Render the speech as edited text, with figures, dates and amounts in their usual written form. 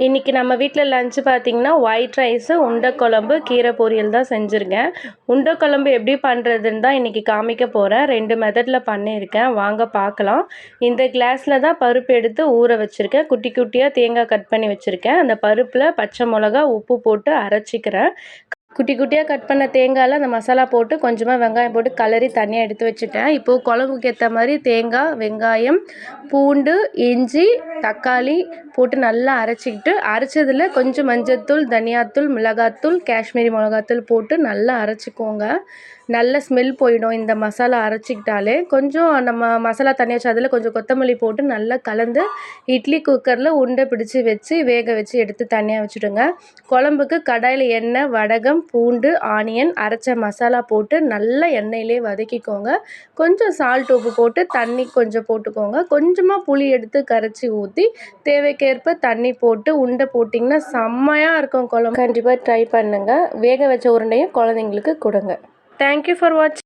இன்றைக்கி நம்ம வீட்டில் லஞ்சு பார்த்திங்கன்னா ஒயிட் ரைஸு உருண்டை குழம்பு கீரை பொரியல் தான் செஞ்சுருக்கேன். உருண்டை குழம்பு எப்படி பண்ணுறதுன்னு தான் இன்றைக்கி காமிக்க போகிறேன். 2 மெத்தடில் பண்ணியிருக்கேன், வாங்க பார்க்கலாம். இந்த கிளாஸில் தான் பருப்பு எடுத்து ஊற வச்சுருக்கேன். குட்டி குட்டியாக தேங்காய் கட் பண்ணி வச்சுருக்கேன். அந்த பருப்பில் பச்சை மிளகா உப்பு போட்டு அரைச்சிக்கிறேன். குட்டி குட்டியாக கட் பண்ண தேங்காயில் அந்த மசாலா போட்டு கொஞ்சமாக வெங்காயம் போட்டு கலரி தனியாக எடுத்து வச்சுட்டேன். இப்போது குழம்புக்கு ஏற்ற மாதிரி தேங்காய், வெங்காயம், பூண்டு, இஞ்சி, தக்காளி போட்டு நல்லா அரைச்சிக்கிட்டு, அரைச்சதில் கொஞ்சம் மஞ்சள்தூள், தனியாத்தூள், மிளகாத்தூள், காஷ்மீரி மிளகாத்தூள் போட்டு நல்லா அரைச்சிக்கோங்க. நல்ல ஸ்மெல் போயிடும் இந்த மசாலா அரைச்சிக்கிட்டாலே. கொஞ்சம் நம்ம மசாலா தனியாக வச்சு அதில் கொஞ்சம் கொத்தமல்லி போட்டு நல்லா கலந்து இட்லி குக்கரில் உருண்டை பிடிச்சி வச்சு வேக வச்சு எடுத்து தனியாக வச்சுடுங்க. குழம்புக்கு கடாயில் எண்ணெய், வடகம், பூண்டு, ஆனியன், அரைச்ச மசாலா போட்டு நல்லா எண்ணெயிலே வதக்கிக்கோங்க. கொஞ்சம் சால்ட் உப்பு போட்டு தண்ணி கொஞ்சம் போட்டுக்கோங்க. கொஞ்சமாக புளி எடுத்து கரைச்சி ஊற்றி தேவைக்கேற்ப தண்ணி போட்டு உருண்டை போட்டிங்கன்னா செம்மையாக இருக்கும் குழம்பு. கண்டிப்பாக ட்ரை பண்ணுங்கள். வேக வச்ச உருண்டையும் குழந்தைங்களுக்கு கொடுங்க. தேங்க்யூ ஃபார் வாட்சிங்.